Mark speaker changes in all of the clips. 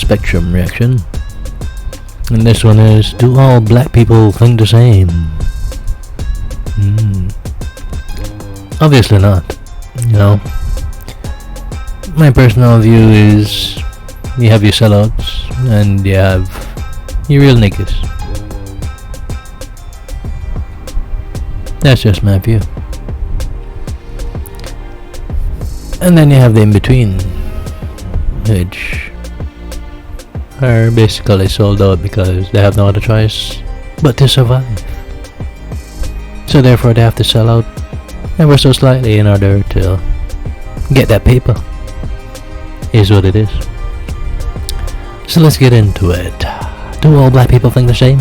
Speaker 1: spectrum reaction. And this one is, do all black people think the same? Obviously not. You know, my personal view is you have your sellouts and you have your real niggas. That's just my view. And then you have the in-between, which are basically sold out because they have no other choice but to survive. So therefore they have to sell out ever so slightly in order to get that paper. Is what it is. So let's get into it. Do all black people think the same?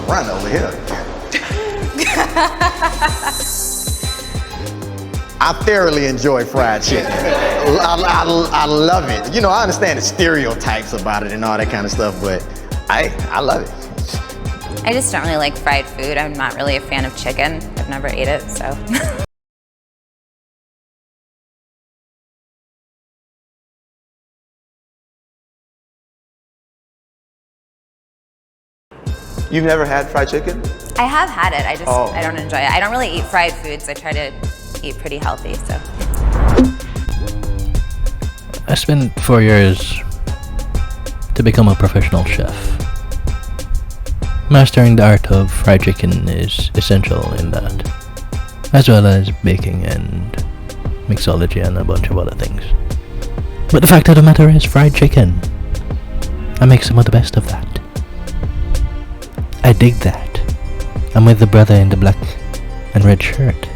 Speaker 2: Run over here. I thoroughly enjoy fried chicken. I love it. You know, I understand the stereotypes about it and all that kind of stuff, but I love it.
Speaker 3: I just don't really like fried food. I'm not really a fan of chicken. I've never ate it, so.
Speaker 4: You've never had fried chicken?
Speaker 3: I have had it. I don't enjoy it. I don't really eat fried foods. I try to eat pretty healthy, so.
Speaker 1: I spent 4 years to become a professional chef. Mastering the art of fried chicken is essential in that, as well as baking and mixology and a bunch of other things. But the fact of the matter is, fried chicken, I make some of the best of that. I dig that. I'm with the brother in the black and red shirt.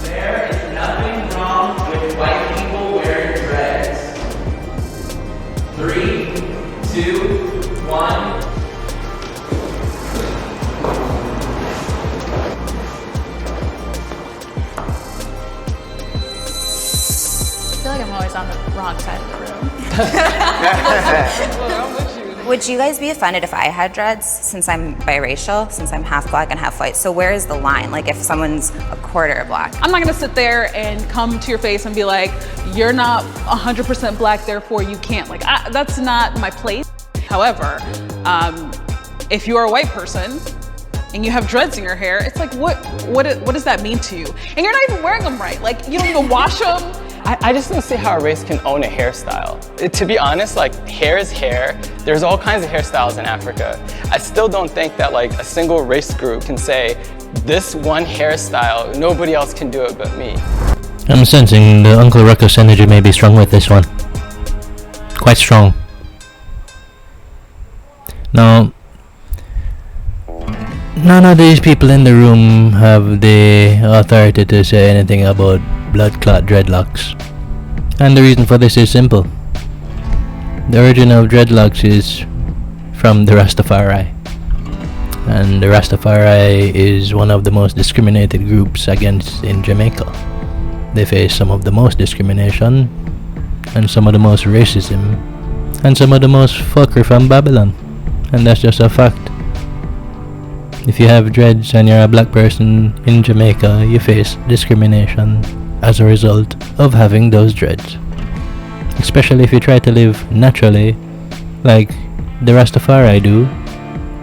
Speaker 5: There is nothing wrong with white people wearing dreads. 3, 2, 1.
Speaker 6: I feel like I'm always on the wrong side of the room.
Speaker 3: Would you guys be offended if I had dreads, since I'm biracial, since I'm half black and half white? So where is the line? Like if someone's a quarter black?
Speaker 6: I'm not gonna sit there and come to your face and be like, you're not 100% black, therefore you can't. Like, that's not my place. However, if you're a white person and you have dreads in your hair, it's like, what does that mean to you? And you're not even wearing them right. Like, you don't even wash them.
Speaker 7: I just don't see how a race can own a hairstyle. To be honest, like, hair is hair. There's all kinds of hairstyles in Africa. I still don't think that like a single race group can say, this one hairstyle, nobody else can do it but me.
Speaker 1: I'm sensing the Uncle Ruckus energy may be strong with this one. Quite strong. Now, none of these people in the room have the authority to say anything about blood clot dreadlocks. And the reason for this is simple. The origin of dreadlocks is from the Rastafari. And the Rastafari is one of the most discriminated groups against in Jamaica. They face some of the most discrimination, and some of the most racism, and some of the most fuckery from Babylon. And that's just a fact. If you have dreads and you're a black person in Jamaica, you face discrimination as a result of having those dreads. Especially if you try to live naturally, like the Rastafari do.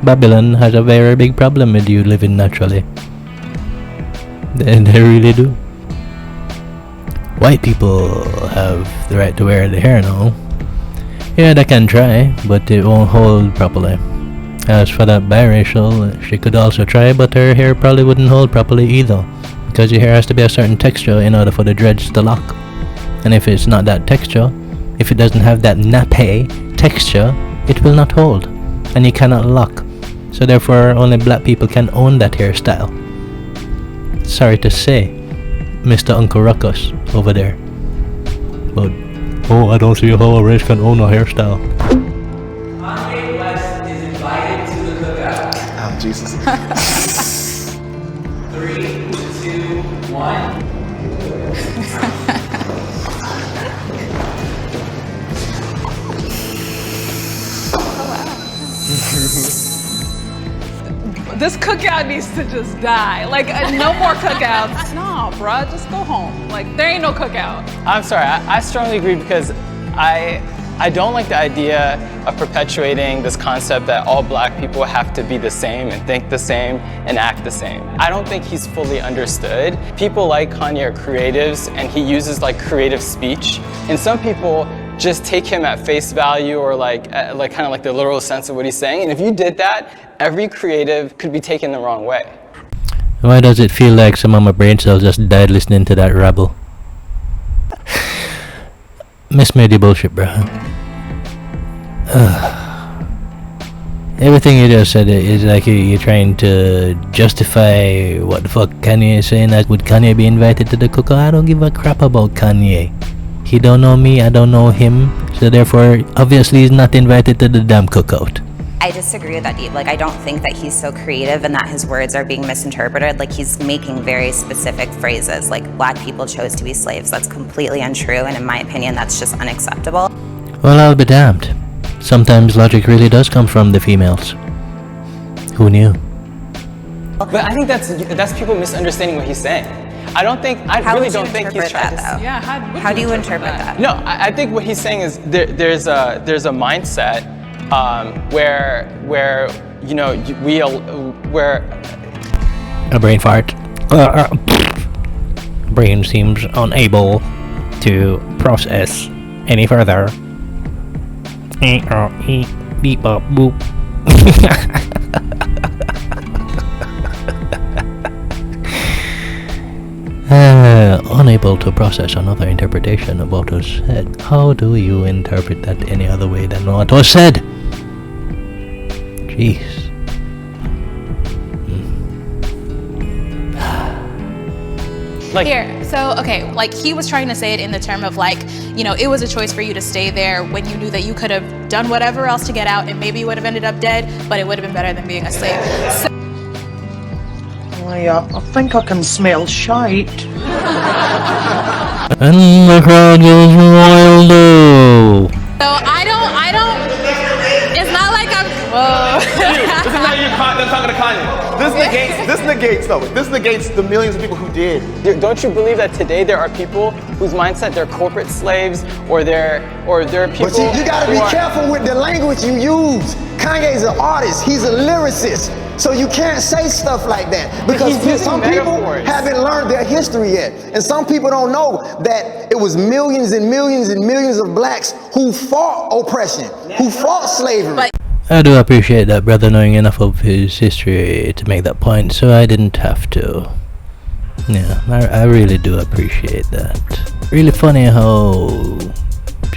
Speaker 1: Babylon has a very big problem with you living naturally. They really do. White people have the right to wear the hair now. Yeah, they can try, but it won't hold properly. As for that biracial, she could also try, but her hair probably wouldn't hold properly either, because your hair has to be a certain texture in order for the dreads to lock. And if it's not that texture, if it doesn't have that nappe texture, it will not hold, and you cannot lock. So therefore, only black people can own that hairstyle. Sorry to say, Mr. Uncle Ruckus over there. But Oh, I don't see how a race can own a hairstyle.
Speaker 5: Kanye West is invited to the cookout.
Speaker 4: Oh, Jesus.
Speaker 5: 3, 2, 1.
Speaker 6: This cookout needs to just die. Like, no more cookouts. No, bruh, just go home. Like, there ain't no cookout.
Speaker 7: I'm sorry, I strongly agree because I don't like the idea of perpetuating this concept that all black people have to be the same and think the same and act the same. I don't think he's fully understood. People like Kanye are creatives and he uses like creative speech. And some people just take him at face value or like kind of like the literal sense of what he's saying. And if you did that, every creative could be taken the wrong way.
Speaker 1: Why does it feel like some of my brain cells just died listening to that rabble? Miss Medi bullshit, bro. Everything you just said is like you're trying to justify what the fuck Kanye is saying. Like, would Kanye be invited to the cookout? I don't give a crap about Kanye. He don't know me, I don't know him, so therefore, obviously he's not invited to the damn cookout.
Speaker 3: I disagree with that deep. Like, I don't think that he's so creative and that his words are being misinterpreted. Like, he's making very specific phrases, like black people chose to be slaves. That's completely untrue, and in my opinion, that's just unacceptable.
Speaker 1: Well, I'll be damned. Sometimes logic really does come from the females. Who knew?
Speaker 7: But I think that's people misunderstanding what he's saying. I really don't think he's trying to.
Speaker 6: Yeah,
Speaker 3: How do you interpret that?
Speaker 7: No, I think what he's saying is there's a mindset where you know where
Speaker 1: A brain fart. Brain seems unable to process any further. Beep bop boop. Unable to process another interpretation of what was said. How do you interpret that any other way than what was said? Jeez.
Speaker 7: like
Speaker 8: Here, so okay, like he was trying to say it in the term of like, you know, it was a choice for you to stay there when you knew that you could have done whatever else to get out and maybe you would have ended up dead, but it would have been better than being a slave. So,
Speaker 9: I think I can smell shite.
Speaker 1: And the crowd goes wild.
Speaker 8: so I don't, it's not like I'm, whoa.
Speaker 4: This is not them talking to Kanye. This negates the millions of people who did.
Speaker 7: don't you believe that today there are people whose mindset they're corporate slaves or they're people?
Speaker 2: But you gotta be
Speaker 7: who are-
Speaker 2: careful with the language you use. Kanye's an artist, he's a lyricist. So you can't say stuff like that because
Speaker 7: he's using
Speaker 2: some people
Speaker 7: metaphors.
Speaker 2: haven't learned their history yet. And some people don't know that it was millions and millions and millions of blacks who fought oppression, who fought slavery.
Speaker 8: But-
Speaker 1: I do appreciate that brother knowing enough of his history to make that point, so I didn't have to. Yeah, I really do appreciate that. Really funny how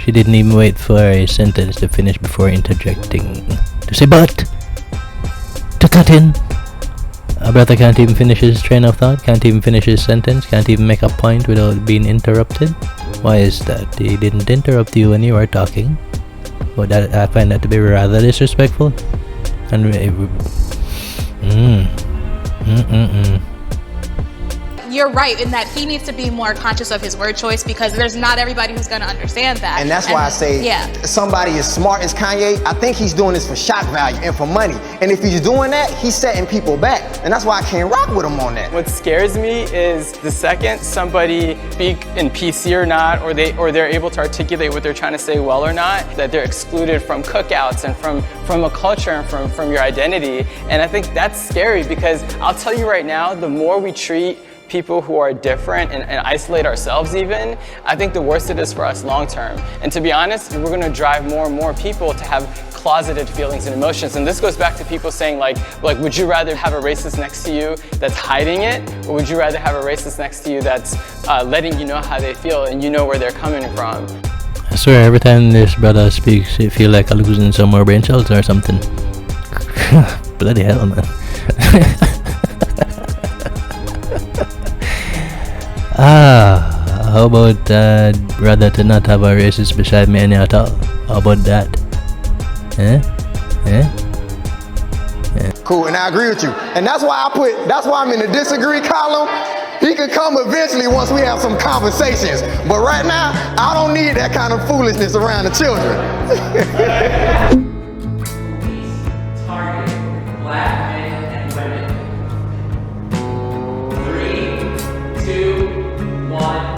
Speaker 1: she didn't even wait for a sentence to finish before interjecting to say but, to cut in. A brother can't even finish his train of thought, can't even finish his sentence, can't even make a point without being interrupted. Why is that? He didn't interrupt you when you were talking. Well, I find that to be rather disrespectful. And
Speaker 8: You're right in that he needs to be more conscious of his word choice because there's not everybody who's going to understand that.
Speaker 2: And that's why I say somebody as smart as Kanye, I think he's doing this for shock value and for money. And if he's doing that, he's setting people back. And that's why I can't rock with him on that.
Speaker 7: What scares me is the second somebody speak in PC or not, or they're able to articulate what they're trying to say well or not, that they're excluded from cookouts and from a culture and from your identity. And I think that's scary because I'll tell you right now, the more we treat people who are different and isolate ourselves even, I think the worse it is for us long term. And to be honest, we're gonna drive more and more people to have closeted feelings and emotions. And this goes back to people saying like, would you rather have a racist next to you that's hiding it? Or would you rather have a racist next to you that's letting you know how they feel and you know where they're coming from?
Speaker 1: I swear every time this brother speaks, it feels like I'm losing some more brain cells or something. Bloody hell, man. How about rather to not have a racist beside me any at all? How about that? Eh?
Speaker 2: Cool, and I agree with you. And that's why I'm in the disagree column. He could come eventually once we have some conversations. But right now, I don't need that kind of foolishness around the children.
Speaker 5: Police target black men and women. 3, 2, 1.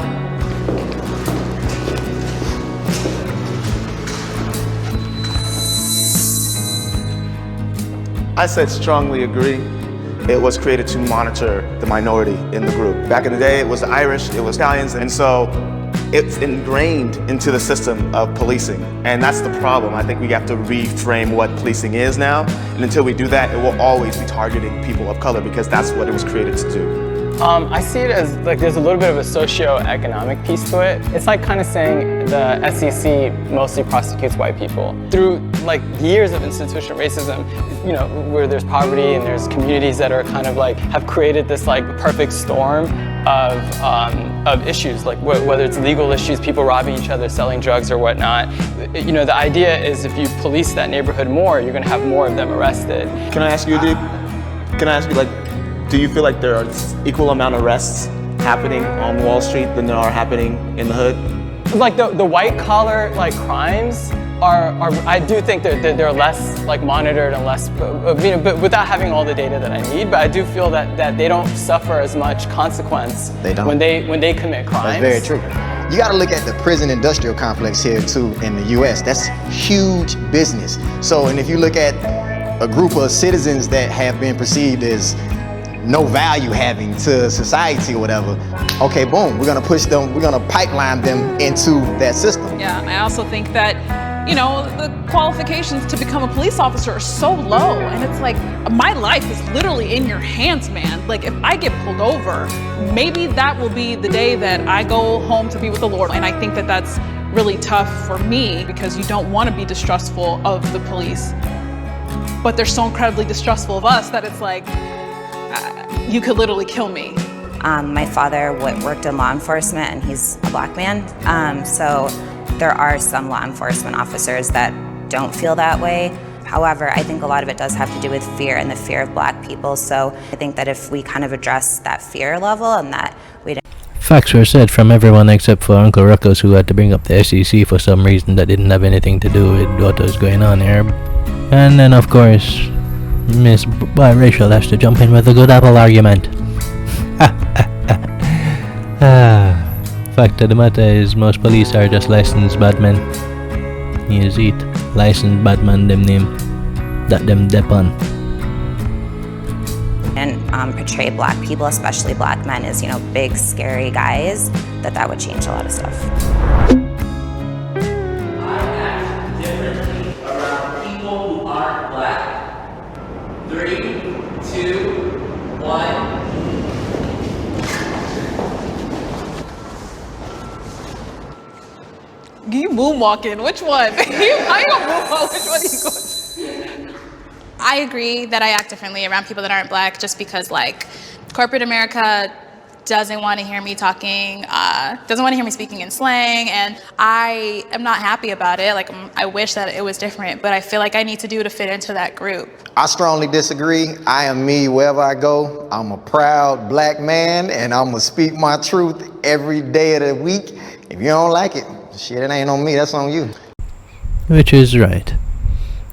Speaker 4: I said strongly agree. It was created to monitor the minority in the group. Back in the day, it was the Irish, it was Italians, and so it's ingrained into the system of policing. And that's the problem. I think we have to reframe what policing is now. And until we do that, it will always be targeting people of color because that's what it was created to do.
Speaker 7: I see it as like there's a little bit of a socio-economic piece to it. It's like kind of saying the SEC mostly prosecutes white people. Through like years of institutional racism, you know, where there's poverty and there's communities that are kind of like have created this like perfect storm of issues, like whether it's legal issues, people robbing each other, selling drugs or whatnot. You know, the idea is if you police that neighborhood more, you're gonna have more of them arrested.
Speaker 4: Can I ask you, Deep? Can I ask you, like, do you feel like there are equal amount of arrests happening on Wall Street than there are happening in the hood?
Speaker 7: Like the white collar like crimes are I do think that they're less like monitored and less, you know, but without having all the data that I need. But I do feel that they don't suffer as much consequence when they commit crimes.
Speaker 2: That's very true. You got to look at the prison industrial complex here too in the U.S. That's huge business. So, and if you look at a group of citizens that have been perceived as no value having to society or whatever, okay, boom, we're gonna push them, we're gonna pipeline them into that system.
Speaker 6: Yeah, I also think that, you know, the qualifications to become a police officer are so low, and it's like, my life is literally in your hands, man. Like, if I get pulled over, maybe that will be the day that I go home to be with the Lord. And I think that that's really tough for me because you don't want to be distrustful of the police, but they're so incredibly distrustful of us that it's like, you could literally kill me.
Speaker 3: My father worked in law enforcement and he's a black man. So there are some law enforcement officers that don't feel that way. However, I think a lot of it does have to do with fear and the fear of black people. So I think that if we kind of address that fear level and that we don't.
Speaker 1: Facts were said from everyone except for Uncle Ruckus, who had to bring up the SEC for some reason that didn't have anything to do with what was going on here. And then, of course, Miss Biracial has to jump in with a good apple argument. Fact of the matter is, most police are just licensed bad men. Yes, it. Licensed bad man, them name. That them dep on.
Speaker 3: And portray black people, especially black men, as, you know, big, scary guys, that would change a lot of stuff.
Speaker 5: I act differently around people who aren't black. 3, 2, 1.
Speaker 6: You moonwalking, which one? How you gonna moonwalk, which one are you going to?
Speaker 8: I agree that I act differently around people that aren't black just because, like, corporate America doesn't want to hear me talking, doesn't want to hear me speaking in slang, and I am not happy about it. Like, I wish that it was different, but I feel like I need to do to fit into that group.
Speaker 2: I strongly disagree. I am me wherever I go. I'm a proud black man, and I'm gonna speak my truth every day of the week. If you don't like it, shit, it ain't on me, that's on you.
Speaker 1: Which is right.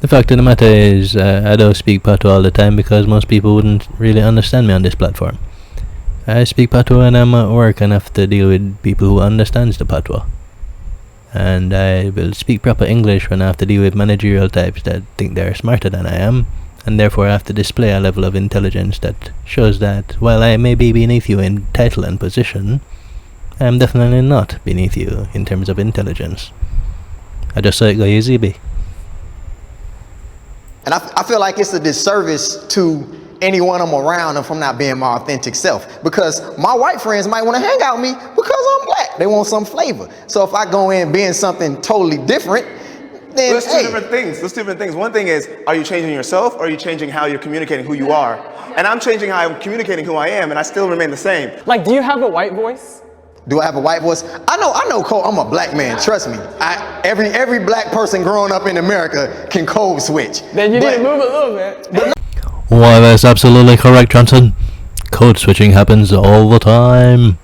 Speaker 1: The fact of the matter is, I don't speak Patois all the time because most people wouldn't really understand me on this platform. I speak Patois when I'm at work and have to deal with people who understands the Patois. And I will speak proper English when I have to deal with managerial types that think they're smarter than I am, and therefore I have to display a level of intelligence that shows that while I may be beneath you in title and position, I am definitely not beneath you in terms of intelligence. I just saw it go easy, B.
Speaker 2: And I feel like it's a disservice to anyone I'm around if I'm not being my authentic self. Because my white friends might want to hang out with me because I'm black. They want some flavor. So if I go in being something totally different, then
Speaker 4: There's two different things. There's two different things. One thing is, are you changing yourself or are you changing how you're communicating who you are? And I'm changing how I'm communicating who I am, and I still remain the same.
Speaker 7: Like, do you have a white voice?
Speaker 2: Do I have a white voice? I know code. I'm a black man, trust me. Every black person growing up in America can code switch.
Speaker 7: Then you need to move a little bit.
Speaker 1: Why, that's absolutely correct, Johnson. Code switching happens all the time.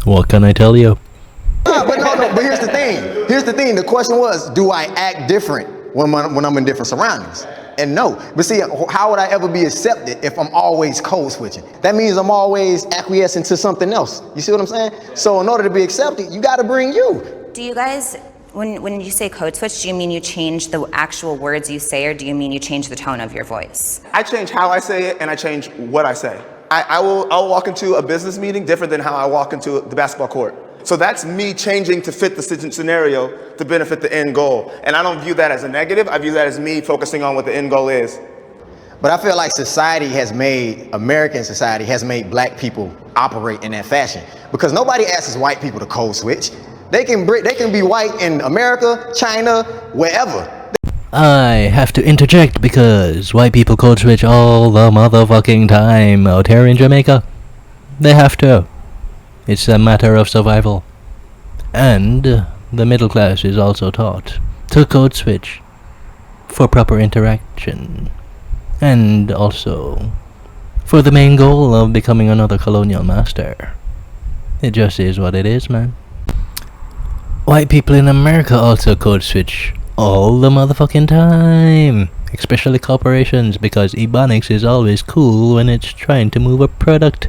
Speaker 1: What can I tell you?
Speaker 2: But here's the thing. The question was, do I act different when I'm in different surroundings? And no. But see, how would I ever be accepted if I'm always code switching? That means I'm always acquiescing to something else. You see what I'm saying? So in order to be accepted, you got to bring you.
Speaker 3: Do you guys, when you say code switch, do you mean you change the actual words you say, or do you mean you change the tone of your voice?
Speaker 4: I change how I say it and I change what I say. I'll walk into a business meeting different than how I walk into the basketball court. So that's me changing to fit the scenario to benefit the end goal. And I don't view that as a negative. I view that as me focusing on what the end goal is.
Speaker 2: But I feel like American society has made black people operate in that fashion. Because nobody asks white people to code switch. They can be white in America, China, wherever.
Speaker 1: I have to interject because white people code switch all the motherfucking time out here in Jamaica. They have to. It's a matter of survival. And the middle class is also taught to code switch for proper interaction. And also for the main goal of becoming another colonial master. It just is what it is, man. White people in America also code switch all the motherfucking time. Especially corporations, because Ebonics is always cool when it's trying to move a product.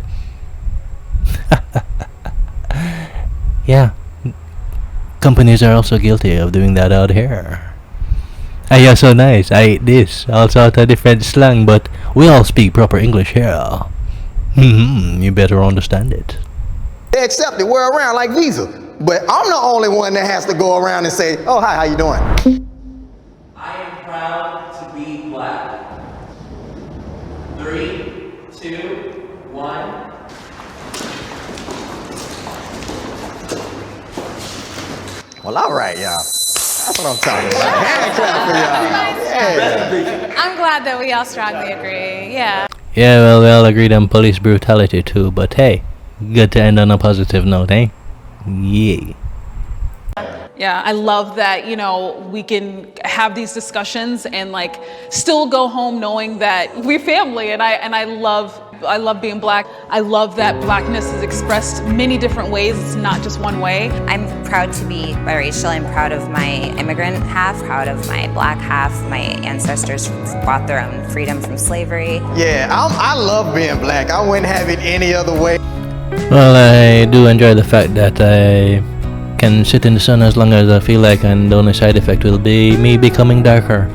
Speaker 1: Yeah, companies are also guilty of doing that out here. You're so nice, I ate this. Also a different slang, but we all speak proper English here. You better understand it.
Speaker 2: They accept it. We're around like Visa. But I'm the only one that has to go around and say, oh, hi, how you doing?
Speaker 5: I am proud to be black. 3, 2, 1.
Speaker 2: Well, all right, y'all. That's what I'm talking about. Hand clap for y'all. Yeah.
Speaker 8: I'm glad that we all strongly agree. Yeah.
Speaker 1: Yeah, well, we all agreed on police brutality too, but hey, good to end on a positive note, eh? Yeah.
Speaker 6: Yeah, I love that, we can have these discussions and like still go home knowing that we're family, and I love being black. I love that blackness is expressed many different ways. It's not just one way.
Speaker 3: I'm proud to be biracial. I'm proud of my immigrant half, proud of my black half. My ancestors fought their own freedom from slavery.
Speaker 2: Yeah, I love being black. I wouldn't have it any other way.
Speaker 1: Well, I do enjoy the fact that I can sit in the sun as long as I feel like, and the only side effect will be me becoming darker.